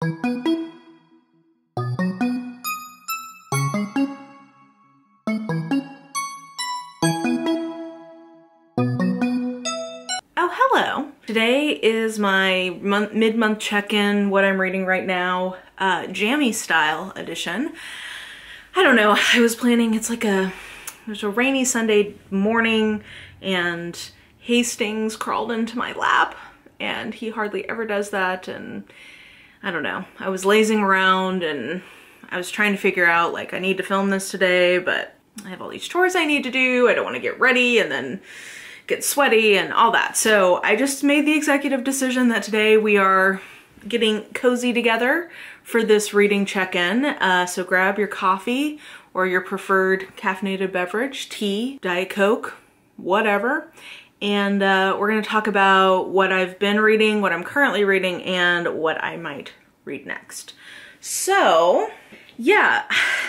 Oh, hello. Today is my mid-month check-in, what I'm reading right now, jammy style edition. I don't know, I was planning, it was a rainy Sunday morning and Hastings crawled into my lap and he hardly ever does that, and I don't know. I was lazing around and I was trying to figure out, like, I need to film this today, but I have all these chores I need to do. I don't want to get ready and then get sweaty and all that. So I just made the executive decision that today we are getting cozy together for this reading check-in. So grab your coffee or your preferred caffeinated beverage, tea, Diet Coke, whatever. And we're gonna talk about what I've been reading, what I'm currently reading, and what I might read next. So yeah,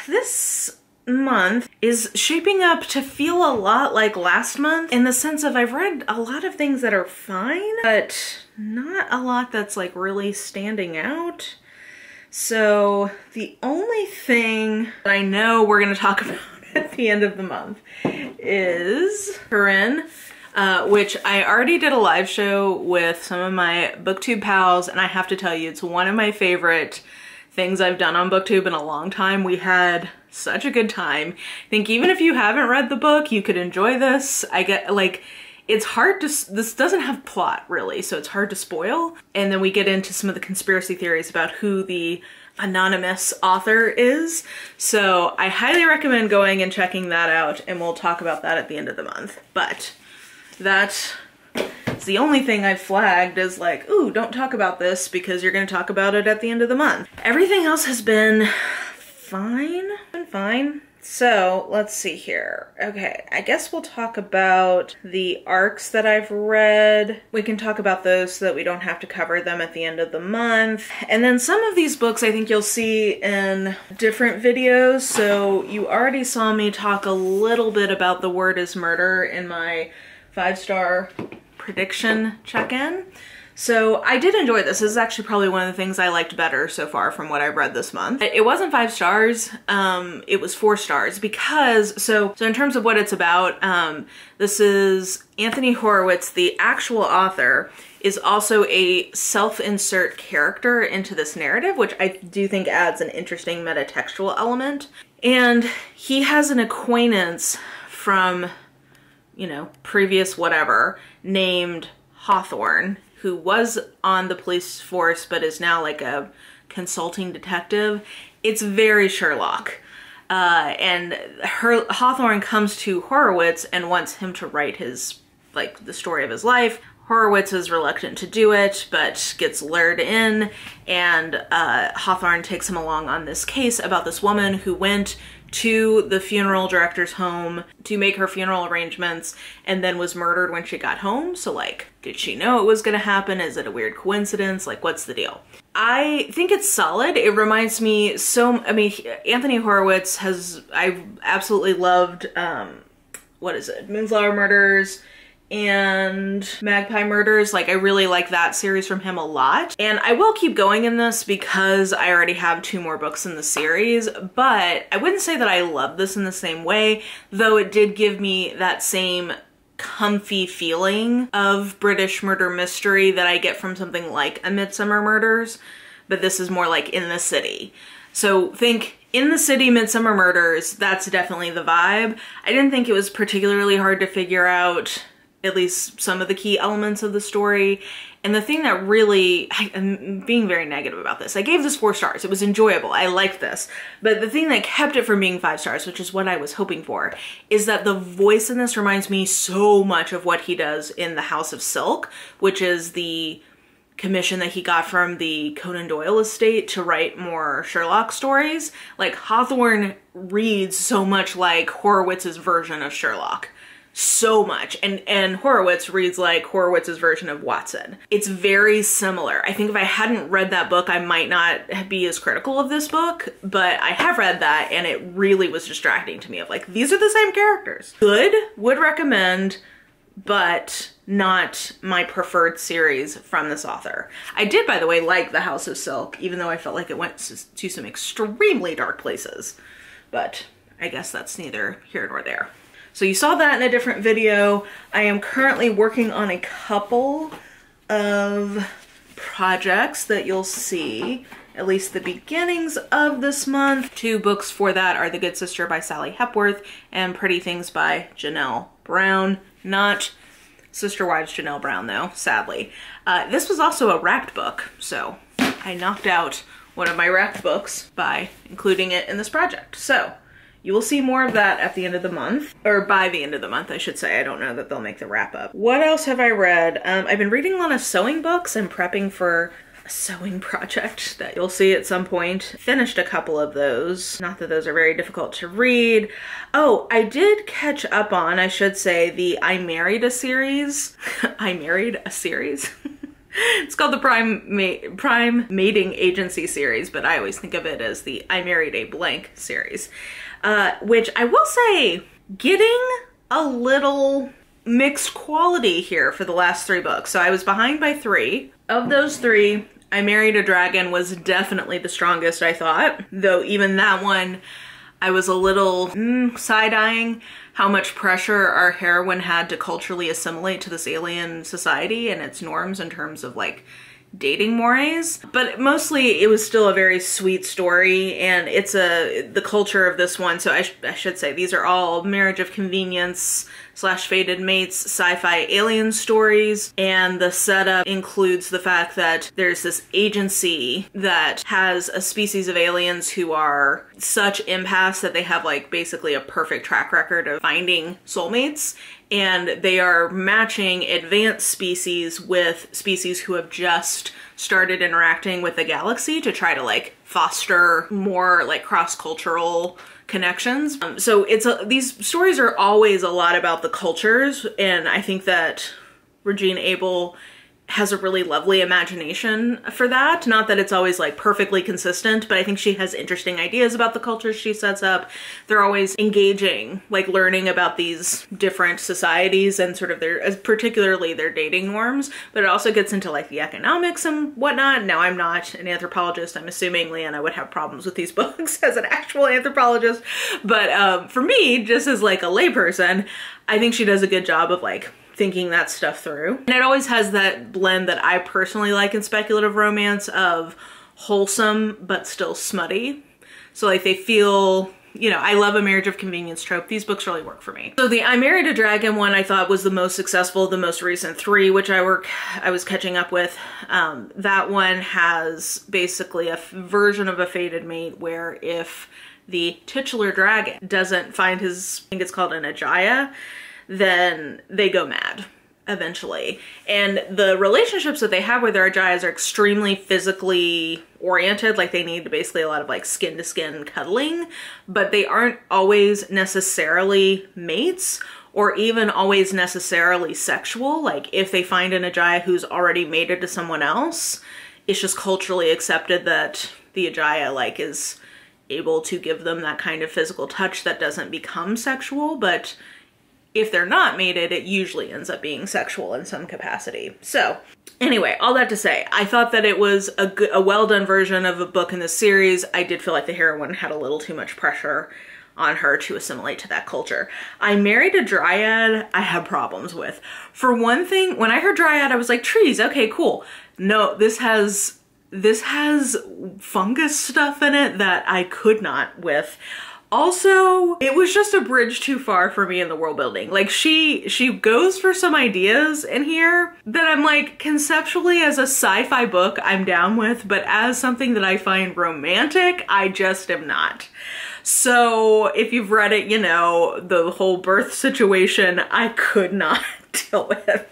this month is shaping up to feel a lot like last month in the sense of I've read a lot of things that are fine, but not a lot that's like really standing out. So the only thing that I know we're gonna talk about at the end of the month is Corinne, which I already did a live show with some of my BookTube pals, and I have to tell you, it's one of my favorite things I've done on BookTube in a long time. We had such a good time. I think even if you haven't read the book, you could enjoy this. I get, like, it's hard to, this doesn't have plot really, so it's hard to spoil. And then we get into some of the conspiracy theories about who the anonymous author is. So I highly recommend going and checking that out, and we'll talk about that at the end of the month. But that is the only thing I've flagged as like, ooh, don't talk about this because you're gonna talk about it at the end of the month. Everything else has been fine. So let's see here. Okay, I guess we'll talk about the arcs that I've read. We can talk about those so that we don't have to cover them at the end of the month. And then some of these books I think you'll see in different videos. So you already saw me talk a little bit about The Word is Murder in my 5-star prediction check-in. So I did enjoy this. This is actually probably one of the things I liked better so far from what I've read this month. It wasn't 5 stars, it was 4 stars because, so in terms of what it's about, this is Anthony Horowitz, the actual author, is also a self-insert character into this narrative, which I do think adds an interesting metatextual element. And he has an acquaintance from, you know, previous whatever, named Hawthorne, who was on the police force but is now like a consulting detective. It's very Sherlock. And Hawthorne comes to Horowitz and wants him to write his, like, the story of his life. Horowitz is reluctant to do it, but gets lured in, and Hawthorne takes him along on this case about this woman who went to the funeral director's home to make her funeral arrangements and then was murdered when she got home. So, like, did she know it was gonna happen? Is it a weird coincidence? Like, what's the deal? I think it's solid. It reminds me I mean, Anthony Horowitz I've absolutely loved, what is it? Moonflower Murders and Magpie Murders. Like, I really like that series from him a lot. And I will keep going in this because I already have 2 more books in the series, but I wouldn't say that I love this in the same way, though it did give me that same comfy feeling of British murder mystery that I get from something like A Midsummer Murders, but this is more like In the City. So think In the City, Midsummer Murders, that's definitely the vibe. I didn't think it was particularly hard to figure out at least some of the key elements of the story. And the thing that really, I'm being very negative about this. I gave this 4 stars. It was enjoyable. I liked this. But the thing that kept it from being 5 stars, which is what I was hoping for, is that the voice in this reminds me so much of what he does in The House of Silk, which is the commission that he got from the Conan Doyle estate to write more Sherlock stories. Like, Hawthorne reads so much like Horowitz's version of Sherlock. So much. And Horowitz reads like Horowitz's version of Watson. It's very similar. I think if I hadn't read that book, I might not be as critical of this book, but I have read that and it really was distracting to me of like, these are the same characters. Good, would recommend, but not my preferred series from this author. I did, by the way, like The House of Silk, even though I felt like it went to some extremely dark places. But I guess that's neither here nor there. So you saw that in a different video. I am currently working on a couple of projects that you'll see at least the beginnings of this month. 2 books for that are The Good Sister by Sally Hepworth and Pretty Things by Janelle Brown. Not Sister Wives Janelle Brown though, sadly. This was also a wrapped book, so I knocked out one of my wrapped books by including it in this project. So you will see more of that at the end of the month, or by the end of the month, I should say. I don't know that they'll make the wrap up. What else have I read? I've been reading a lot of sewing books and prepping for a sewing project that you'll see at some point. Finished a couple of those. Not that those are very difficult to read. Oh, I did catch up on, I should say, the I Married a series. I Married a series? It's called the Prime Mating Agency series, but I always think of it as the I Married a Blank series. Which I will say, getting a little mixed quality here for the last 3 books. So I was behind by 3. Of those 3, I Married a Dragon was definitely the strongest, I thought. Though even that one, I was a little side-eyeing how much pressure our heroine had to culturally assimilate to this alien society and its norms in terms of like dating mores. But mostly it was still a very sweet story, and it's the culture of this one. So I should say these are all marriage of convenience / fated mates sci-fi alien stories, and the setup includes the fact that there's this agency that has a species of aliens who are such empaths that they have like basically a perfect track record of finding soulmates, and they are matching advanced species with species who have just started interacting with the galaxy to try to like foster more like cross-cultural connections. So these stories are always a lot about the cultures, and I think that Regina Abel has a really lovely imagination for that. Not that it's always like perfectly consistent, but I think she has interesting ideas about the cultures she sets up. They're always engaging, like learning about these different societies and sort of particularly their dating norms, but it also gets into like the economics and whatnot. Now, I'm not an anthropologist. I'm assuming Leanna would have problems with these books as an actual anthropologist. But for me, just as like a layperson, I think she does a good job of like thinking that stuff through. And it always has that blend that I personally like in speculative romance of wholesome but still smutty. So like they feel, you know, I love a marriage of convenience trope. These books really work for me. So the I Married a Dragon one I thought was the most successful, the most recent 3, which I was catching up with. That one has basically a version of a fated mate where if the titular dragon doesn't find his, I think it's called an Ajaya, then they go mad eventually. And the relationships that they have with their Ajayas are extremely physically oriented, like they need basically a lot of like skin to skin cuddling, but they aren't always necessarily mates or even always necessarily sexual. Like if they find an Ajaya who's already mated to someone else, it's just culturally accepted that the Ajaya like is able to give them that kind of physical touch that doesn't become sexual, but if they're not mated, it usually ends up being sexual in some capacity. So anyway, all that to say, I thought that it was a well-done version of a book in this series. I did feel like the heroine had a little too much pressure on her to assimilate to that culture. I Married a Dryad, I had problems with. For one thing, when I heard Dryad, I was like, trees, okay, cool. No, this has fungus stuff in it that I could not with. Also, it was just a bridge too far for me in the world building. Like she goes for some ideas in here that I'm like, conceptually as a sci-fi book, I'm down with, but as something that I find romantic, I just am not. So if you've read it, you know, the whole birth situation, I could not deal with.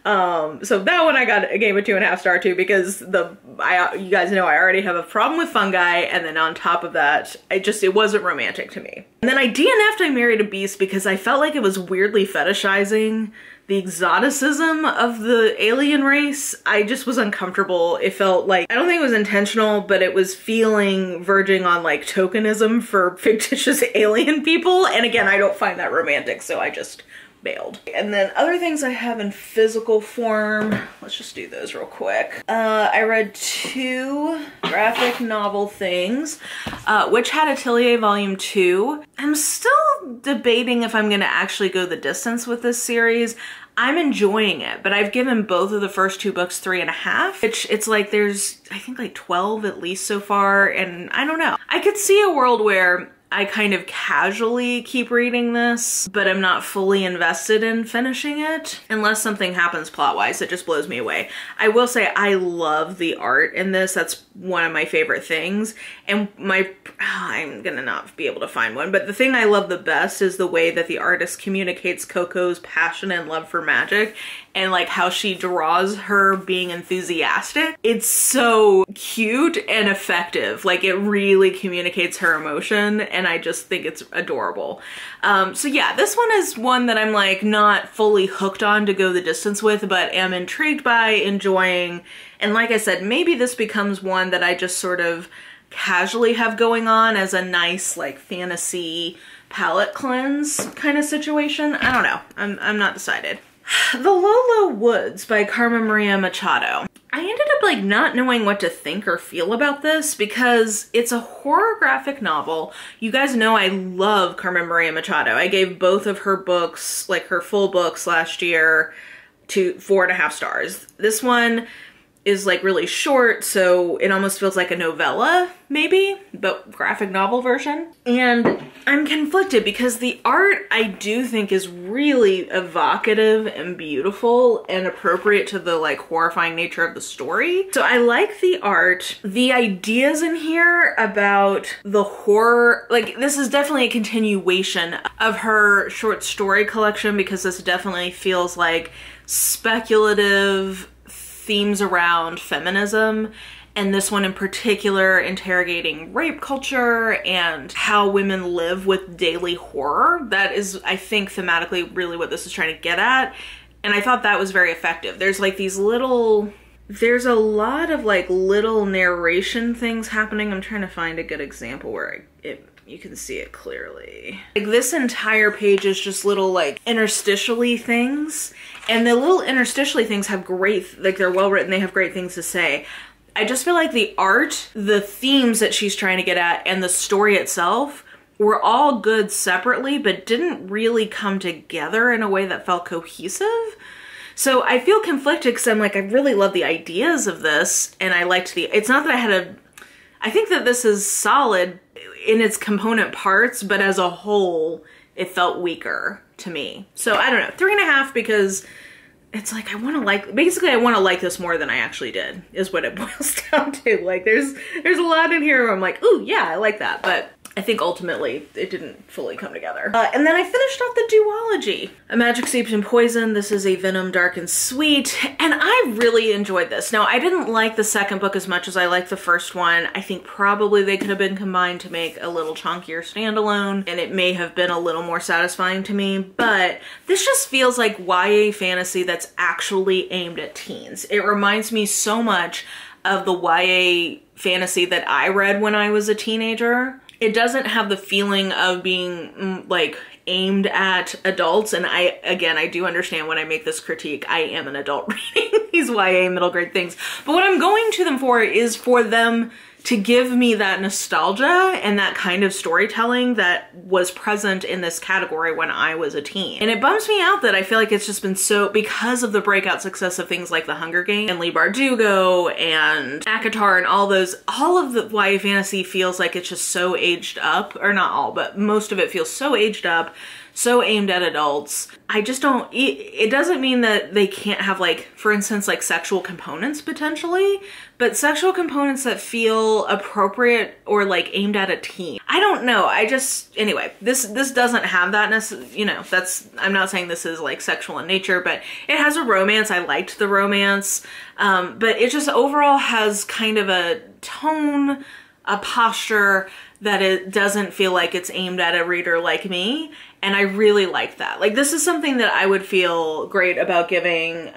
So that one I gave a 2.5 star to because you guys know I already have a problem with fungi, and then on top of that, it wasn't romantic to me. And then I DNF'd I Married a Beast because I felt like it was weirdly fetishizing the exoticism of the alien race. I just was uncomfortable. It felt like, I don't think it was intentional, but it was verging on like tokenism for fictitious alien people. And again, I don't find that romantic, so I just bailed. And then other things I have in physical form, let's just do those real quick. I read 2 graphic novel things, Witch Hat Atelier Volume 2. I'm still debating if I'm gonna actually go the distance with this series. I'm enjoying it, but I've given both of the first 2 books 3.5, which it's like there's, I think like 12 at least so far, and I don't know. I could see a world where I kind of casually keep reading this, but I'm not fully invested in finishing it unless something happens plot-wise that just blows me away. I will say I love the art in this. That's one of my favorite things. And I'm gonna not be able to find one, but the thing I love the best is the way that the artist communicates Coco's passion and love for magic, and like how she draws her being enthusiastic. It's so cute and effective. Like it really communicates her emotion, and I just think it's adorable. So yeah, this one is one that I'm like not fully hooked on to go the distance with, but am intrigued by, enjoying. And like I said, maybe this becomes one that I just sort of casually have going on as a nice like fantasy palette cleanse kind of situation. I don't know. I'm not decided. The Low Woods by Carmen Maria Machado. I ended up like not knowing what to think or feel about this because it's a horror graphic novel. You guys know I love Carmen Maria Machado. I gave both of her books, like her full books last year, to 4.5 stars. This one is like really short, so it almost feels like a novella maybe, but graphic novel version. And I'm conflicted because the art I do think is really evocative and beautiful and appropriate to the like horrifying nature of the story. So I like the art. The ideas in here about the horror, like this is definitely a continuation of her short story collection because this definitely feels like speculative themes around feminism, and this one in particular interrogating rape culture and how women live with daily horror. That is, I think, thematically really what this is trying to get at, and I thought that was very effective. There's like these little, there's a lot of like little narration things happening. I'm trying to find a good example where you can see it clearly. Like this entire page is just little like interstitially things, and the little interstitially things have great, like they're well written, they have great things to say. I just feel like the art, the themes that she's trying to get at, and the story itself were all good separately, but didn't really come together in a way that felt cohesive. So I feel conflicted because I'm like, I really love the ideas of this, and I liked it's not that I think that this is solid in its component parts, but as a whole, it felt weaker to me. So I don't know, 3.5 because it's like, I want to like this more than I actually did, is what it boils down to. Like there's a lot in here where I'm like, ooh, yeah, I like that. But I think ultimately it didn't fully come together. And then I finished off the duology. A Magic Steeped in Poison. This is A Venom Dark and Sweet. And I really enjoyed this. Now, I didn't like the second book as much as I liked the first one. I think probably they could have been combined to make a little chunkier standalone, and it may have been a little more satisfying to me. But this just feels like YA fantasy that's actually aimed at teens. It reminds me so much of the YA fantasy that I read when I was a teenager. It doesn't have the feeling of being like aimed at adults. And I do understand when I make this critique, I am an adult reading these YA middle grade things. But what I'm going to them for is for them to give me that nostalgia and that kind of storytelling that was present in this category when I was a teen. And it bums me out that I feel like it's just been so, because of the breakout success of things like The Hunger Games and Leigh Bardugo and ACOTAR and all of the YA fantasy feels like it's just so aged up, or not all, but most of it feels so aged up, so aimed at adults. I just don't, it doesn't mean that they can't have like, for instance, like sexual components potentially, but sexual components that feel appropriate or like aimed at a teen. I don't know. Anyway, this doesn't have that you know, I'm not saying this is like sexual in nature, but it has a romance. I liked the romance. But it just overall has kind of a tone a posture that it doesn't feel like it's aimed at a reader like me. And I really like that. Like, this is something that I would feel great about giving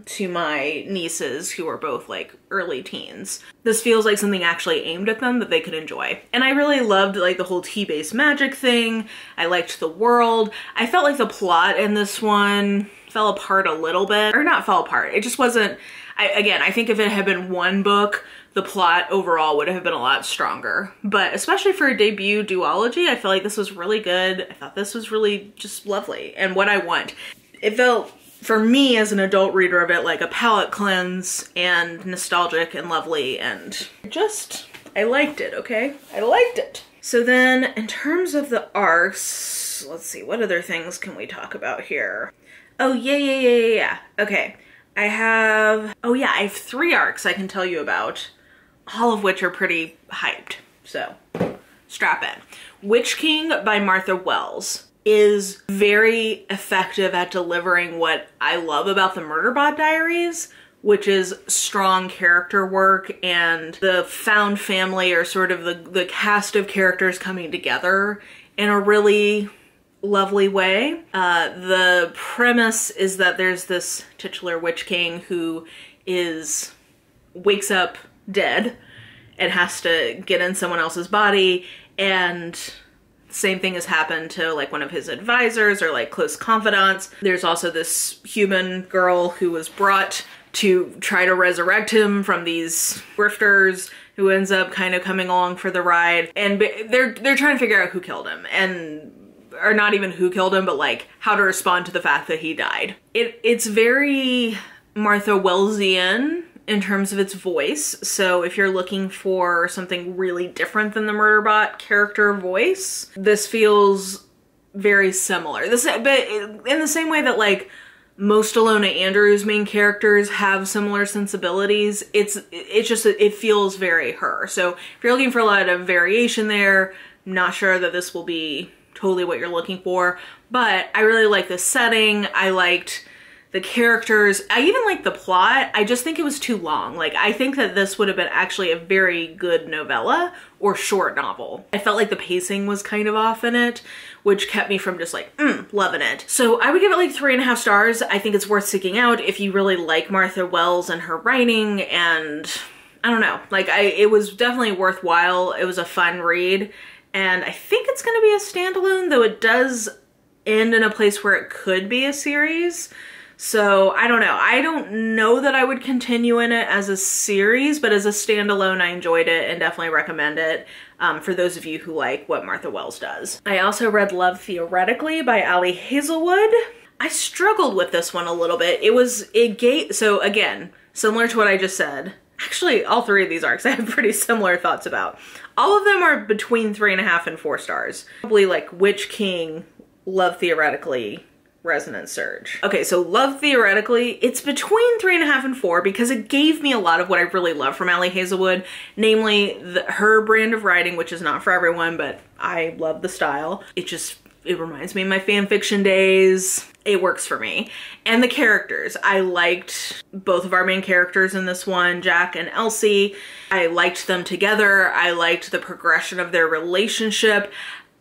to my nieces who are both like early teens. This feels like something actually aimed at them that they could enjoy. And I really loved like the whole tea-based magic thing. I liked the world. I felt like the plot in this one fell apart a little bit, or not fell apart. It just wasn't, again, I think if it had been one book, the plot overall would have been a lot stronger. But especially for a debut duology, I feel like this was really good. I thought this was really just lovely and what I want. It felt, for me as an adult reader of it, like a palate cleanse and nostalgic and lovely, and just, I liked it, okay? I liked it. So then in terms of the arcs, let's see, what other things can we talk about here? Oh, yeah. Okay. I have 3 arcs I can tell you about, all of which are pretty hyped. So strap in. Witch King by Martha Wells is very effective at delivering what I love about the Murderbot Diaries, which is strong character work and the found family, or sort of the cast of characters coming together in a really lovely way. The premise is that there's this titular Witch King who wakes up dead and has to get in someone else's body, and the same thing has happened to like one of his advisors or like close confidants. There's also this human girl who was brought to try to resurrect him from these grifters, who ends up kind of coming along for the ride, and they're trying to figure out who killed him, or not even who killed him, but like how to respond to the fact that he died. It's very Martha Wellsian in terms of its voice. So if you're looking for something really different than the Murderbot character voice, this feels very similar. But in the same way that like most Alona Andrews main characters have similar sensibilities, it feels very her. So if you're looking for a lot of variation there, I'm not sure that this will be totally what you're looking for, but I really like the setting. I liked the characters. I even liked the plot. I just think it was too long. Like, I think that this would have been actually a very good novella or short novel. I felt like the pacing was kind of off in it, which kept me from just like, loving it. So I would give it like 3.5 stars. I think it's worth seeking out if you really like Martha Wells and her writing, and I don't know, like it was definitely worthwhile. It was a fun read. And I think it's going to be a standalone, though it does end in a place where it could be a series. So I don't know. I don't know that I would continue in it as a series, but as a standalone, I enjoyed it and definitely recommend it for those of you who like what Martha Wells does. I also read Love Theoretically by Ali Hazelwood. I struggled with this one a little bit. So again, similar to what I just said. Actually, all 3 of these arcs I have pretty similar thoughts about. All of them are between 3.5 and 4 stars. Probably like Witch King, Love Theoretically, Resonance Surge. Okay, so Love Theoretically, it's between 3.5 and 4 because it gave me a lot of what I really love from Ali Hazelwood, namely her brand of writing, which is not for everyone, but I love the style. It reminds me of my fan fiction days. It works for me. And the characters. I liked both of our main characters in this one, Jack and Elsie. I liked them together. I liked the progression of their relationship.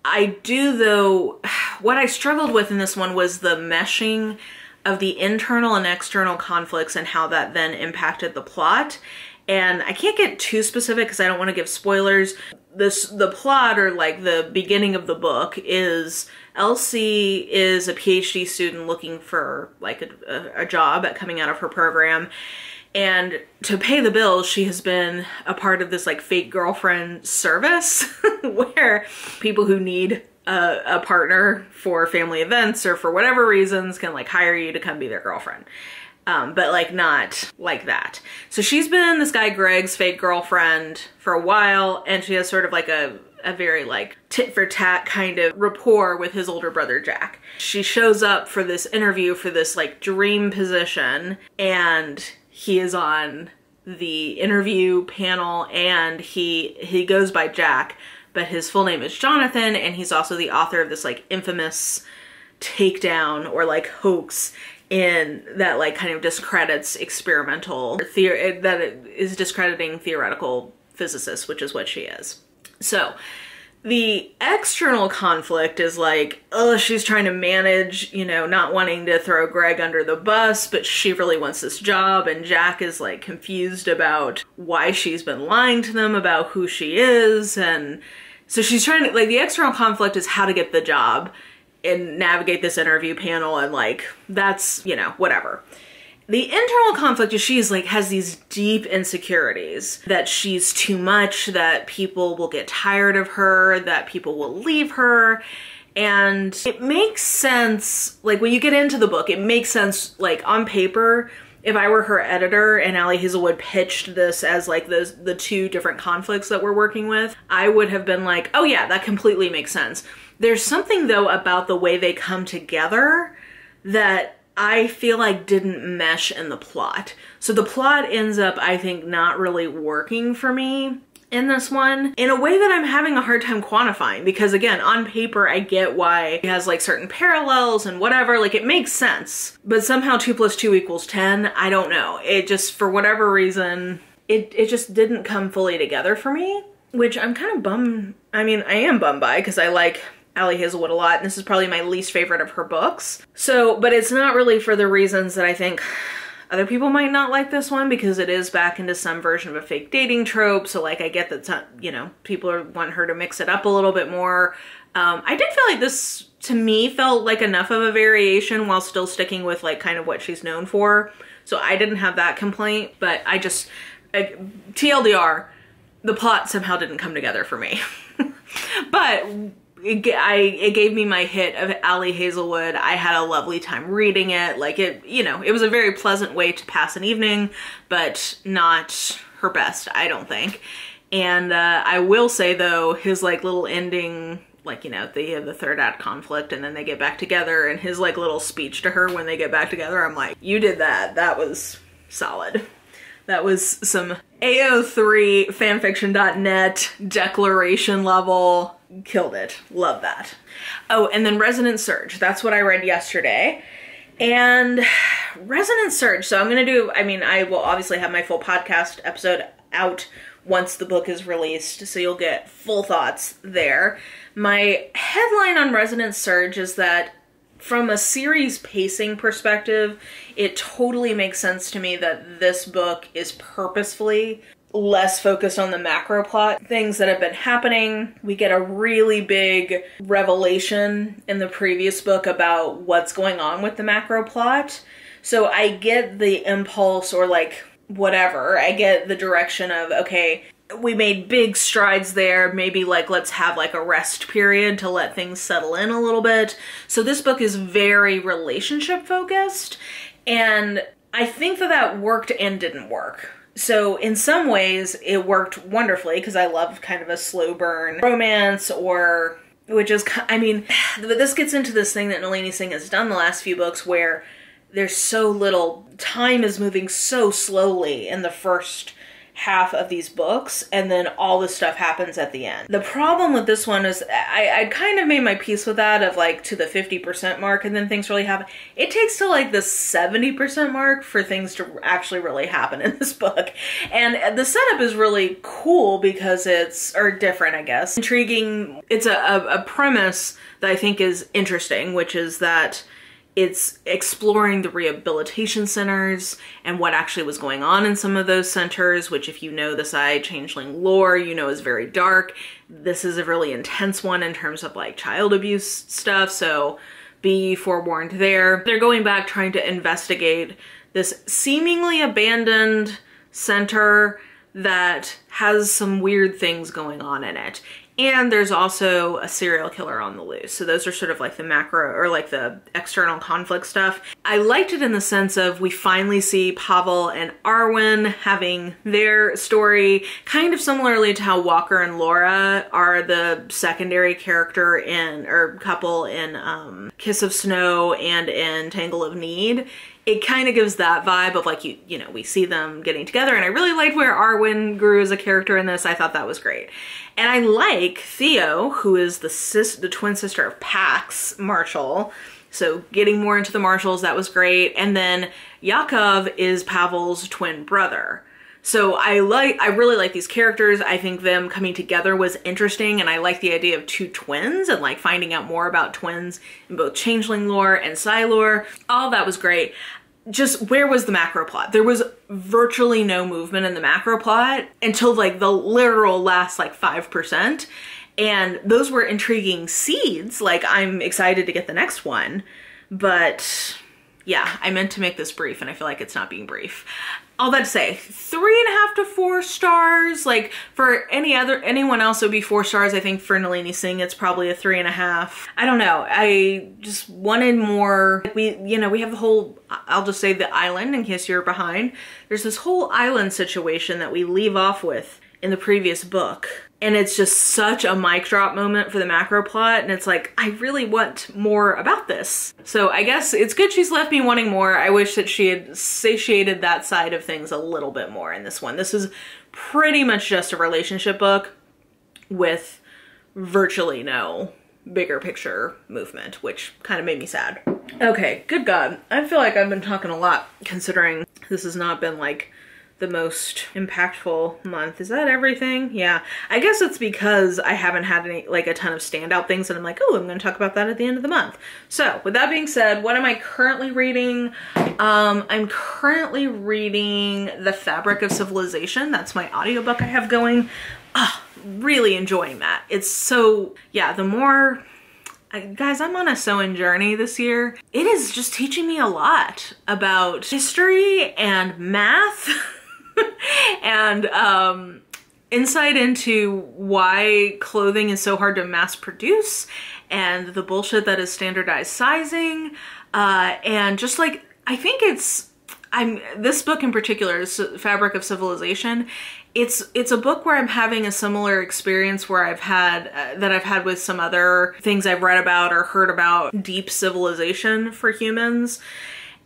I do, though, what I struggled with in this one was the meshing of the internal and external conflicts and how that then impacted the plot. And I can't get too specific because I don't want to give spoilers. The plot, or like the beginning of the book, is Elsie is a PhD student looking for like a job coming out of her program. And to pay the bills, she has been a part of this like fake girlfriend service where people who need a partner for family events or for whatever reasons can like hire you to come be their girlfriend. But like not like that. So she's been this guy Greg's fake girlfriend for a while, and she has sort of like a very like tit for tat kind of rapport with his older brother Jack. She shows up for this interview for this like dream position, and he is on the interview panel, and he goes by Jack, but his full name is Jonathan, and he's also the author of this like infamous takedown or like hoax in that like kind of discredits experimental theory, that it is discrediting theoretical physicist, which is what she is. So the external conflict is like, oh, she's trying to manage, you know, not wanting to throw Greg under the bus, but she really wants this job. And Jack is like confused about why she's been lying to them about who she is. And so she's trying to, like, the external conflict is how to get the job and navigate this interview panel. And like, that's, you know, whatever. The internal conflict is she's like, has these deep insecurities that she's too much, that people will get tired of her, that people will leave her. And it makes sense, like when you get into the book, it makes sense, like on paper, if I were her editor and Ali Hazelwood pitched this as like the two different conflicts that we're working with, I would have been like, oh yeah, that completely makes sense. There's something though about the way they come together that I feel like didn't mesh in the plot. So the plot ends up, I think, not really working for me in this one in a way that I'm having a hard time quantifying, because again, on paper, I get why it has like certain parallels and whatever, like it makes sense, but somehow 2 + 2 = 10. I don't know. It just, for whatever reason, it just didn't come fully together for me, which I'm kind of bummed. I mean, I am bummed by, because I like Ali Hazelwood a lot, and this is probably my least favorite of her books. So, but it's not really for the reasons that I think other people might not like this one, because it is back into some version of a fake dating trope. So like, I get that, you know, people want her to mix it up a little bit more. I did feel like this, to me, felt like enough of a variation while still sticking with like kind of what she's known for. So I didn't have that complaint, but I just, TLDR, the plot somehow didn't come together for me. But it gave me my hit of Ali Hazelwood. I had a lovely time reading it. Like it, you know, it was a very pleasant way to pass an evening, but not her best, I don't think. And I will say though, his like little ending, like, you know, they have the third act conflict and then they get back together, and his like little speech to her when they get back together, I'm like, you did that. That was solid. That was some AO3 fanfiction.net declaration level. Killed it. Love that. Oh, and then Resonance Surge. That's what I read yesterday. And Resonance Surge. So I'm going to do, I mean, I will obviously have my full podcast episode out once the book is released, so you'll get full thoughts there. My headline on Resonance Surge is that from a series pacing perspective, it totally makes sense to me that this book is purposefully less focused on the macro plot, things that have been happening. We get a really big revelation in the previous book about what's going on with the macro plot. So I get the impulse, or like whatever, I get the direction of, okay, we made big strides there. Maybe like, let's have like a rest period to let things settle in a little bit. So this book is very relationship focused. And I think that that worked and didn't work. So in some ways it worked wonderfully, because I love kind of a slow burn romance, or which is, I mean, this gets into this thing that Nalini Singh has done the last few books where there's so little, time is moving so slowly in the first half of these books, and then all this stuff happens at the end. The problem with this one is I kind of made my peace with that, of like to the 50% mark, and then things really happen. It takes to like the 70% mark for things to actually really happen in this book. And the setup is really cool because it's, or different, I guess. Intriguing. It's a premise that I think is interesting, which is that it's exploring the rehabilitation centers and what actually was going on in some of those centers, which if you know the Psy Changeling lore, you know is very dark. This is a really intense one in terms of like child abuse stuff, so be forewarned there. They're going back trying to investigate this seemingly abandoned center that has some weird things going on in it. And there's also a serial killer on the loose. So those are sort of like the macro, or like the external conflict stuff. I liked it in the sense of we finally see Pavel and Arwen having their story, kind of similarly to how Walker and Laura are the secondary character in, or couple in Kiss of Snow and in Tangle of Need. It kind of gives that vibe of like, you know, we see them getting together, and I really liked where Arwen grew as a character in this. I thought that was great. And I like Theo, who is the twin sister of Pax Marshall. So getting more into the Marshalls, that was great. And then Yakov is Pavel's twin brother. So I really like these characters. I think them coming together was interesting, and I like the idea of two twins and like finding out more about twins in both changeling lore and Psy lore. All that was great. Just where was the macro plot? There was virtually no movement in the macro plot until like the literal last like 5%. And those were intriguing seeds. Like, I'm excited to get the next one, but yeah, I meant to make this brief and I feel like it's not being brief. All that to say, 3.5 to 4 stars. Like, for anyone else, it would be 4 stars. I think for Nalini Singh, it's probably a 3.5. I don't know. I just wanted more. We have the whole, I'll just say the island in case you're behind. There's this whole island situation that we leave off with in the previous book. And it's just such a mic drop moment for the macro plot. And it's like, I really want more about this. So I guess it's good she's left me wanting more. I wish that she had satiated that side of things a little bit more in this one. This is pretty much just a relationship book with virtually no bigger picture movement, which kind of made me sad. Okay, good God. I feel like I've been talking a lot considering this has not been like the most impactful month. Is that everything? Yeah. I guess it's because I haven't had any, like a ton of standout things and I'm like, oh, I'm going to talk about that at the end of the month. So with that being said, what am I currently reading? I'm currently reading The Fabric of Civilization. That's my audiobook I have going. Really enjoying that. It's so, yeah, the more, guys, I'm on a sewing journey this year. It is just teaching me a lot about history and math and insight into why clothing is so hard to mass produce and the bullshit that is standardized sizing. And just like, I think this book in particular is Fabric of Civilization. It's a book where I'm having a similar experience where I've had with some other things I've read about or heard about deep civilization for humans.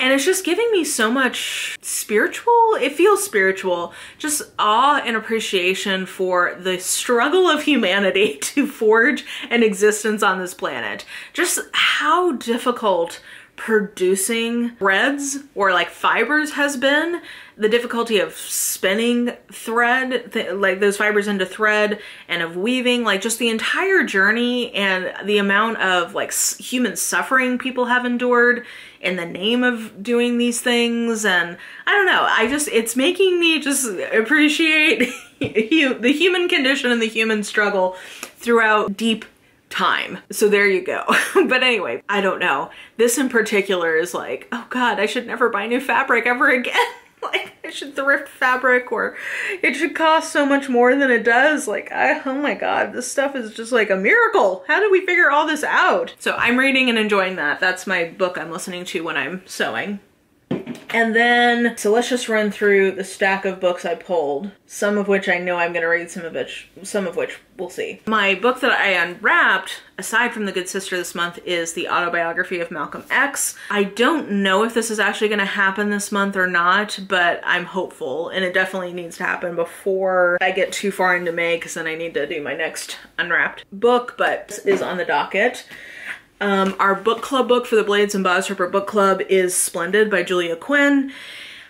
And it's just giving me so much spiritual, it feels spiritual, just awe and appreciation for the struggle of humanity to forge an existence on this planet. Just how difficult producing threads or like fibers has been, the difficulty of spinning thread, like those fibers into thread, and of weaving, like just the entire journey and the amount of like human suffering people have endured in the name of doing these things. And I don't know, it's making me just appreciate the human condition and the human struggle throughout deep time. So there you go. But anyway, I don't know. This in particular is like, oh God, I should never buy new fabric ever again. Like, I should thrift fabric, or it should cost so much more than it does. Like, oh my God, this stuff is just like a miracle. How did we figure all this out? So I'm reading and enjoying that. That's my book I'm listening to when I'm sewing. And then, so let's just run through the stack of books I pulled, some of which I know I'm going to read, some of which we'll see. My book that I unwrapped, aside from The Good Sister this month, is the autobiography of Malcolm X. I don't know if this is actually going to happen this month or not, but I'm hopeful, and it definitely needs to happen before I get too far into May, because then I need to do my next unwrapped book, but this is on the docket. Our book club book for the Blades and Boz Ripper book club is Splendid by Julia Quinn.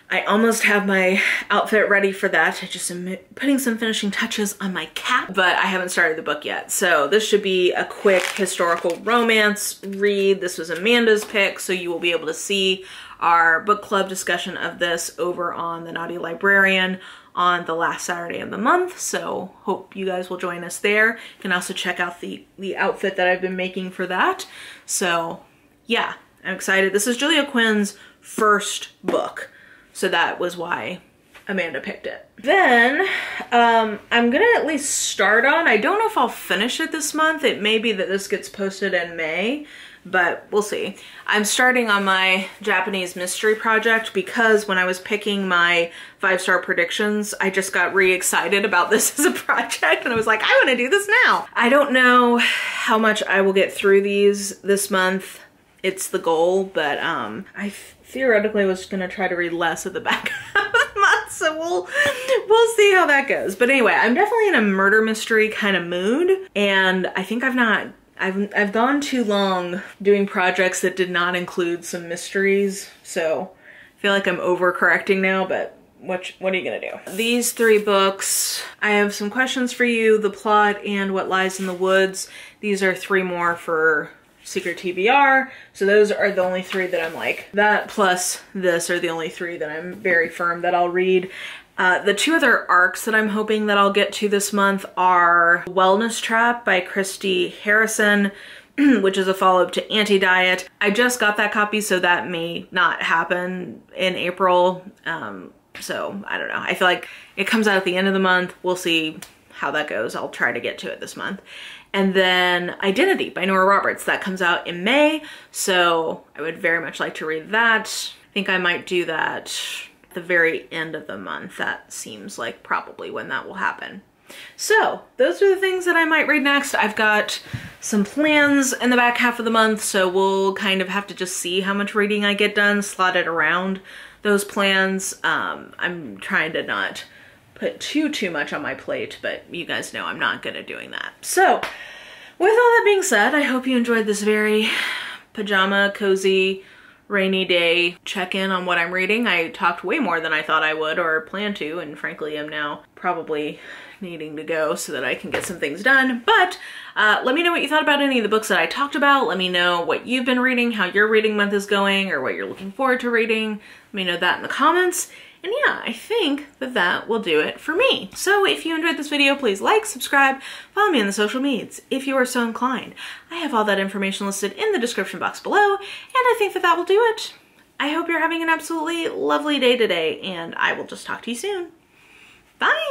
I almost have my outfit ready for that. I just am putting some finishing touches on my cap, but I haven't started the book yet. So this should be a quick historical romance read. This was Amanda's pick, so you will be able to see our book club discussion of this over on The Naughty Librarian on the last Saturday of the month, so hope you guys will join us there. You can also check out the outfit that I've been making for that. So yeah, I'm excited. This is Julia Quinn's first book, so that was why Amanda picked it. Then I'm gonna at least start on, I don't know if I'll finish it this month. It may be that this gets posted in May, but we'll see. I'm starting on my Japanese mystery project because when I was picking my 5-star predictions, I just got re-excited about this as a project and I was like, I want to do this now. I don't know how much I will get through these this month. It's the goal, but I theoretically was gonna try to read less at the back half of the month, so we'll see how that goes. But anyway, I'm definitely in a murder mystery kind of mood, and I think I've gone too long doing projects that did not include some mysteries, so I feel like I'm overcorrecting now, but what are you gonna do? These 3 books, I have some questions for you, The Plot and What Lies in the Woods. These are 3 more for Secret TBR. So those are the only 3 that I'm like, that plus this are the only 3 that I'm very firm that I'll read. The 2 other arcs that I'm hoping that I'll get to this month are Wellness Trap by Christy Harrison, which is a follow-up to Anti-Diet. I just got that copy, so that may not happen in April. So I don't know. I feel like it comes out at the end of the month. We'll see how that goes. I'll try to get to it this month. And then Identity by Nora Roberts. That comes out in May, so I would very much like to read that. I think I might do that at the very end of the month. That seems like probably when that will happen. So those are the things that I might read next. I've got some plans in the back half of the month, so we'll kind of have to just see how much reading I get done, slot it around those plans. I'm trying to not put too much on my plate, but you guys know I'm not good at doing that. So with all that being said, I hope you enjoyed this very pajama, cozy, rainy day check-in on what I'm reading. I talked way more than I thought I would or planned to, and frankly I'm now probably needing to go so that I can get some things done. But let me know what you thought about any of the books that I talked about. Let me know what you've been reading, how your reading month is going, or what you're looking forward to reading. Let me know that in the comments. And yeah, I think that that will do it for me. So if you enjoyed this video, please like, subscribe, follow me on the social medias if you are so inclined. I have all that information listed in the description box below, and I think that that will do it. I hope you're having an absolutely lovely day today, and I will just talk to you soon. Bye!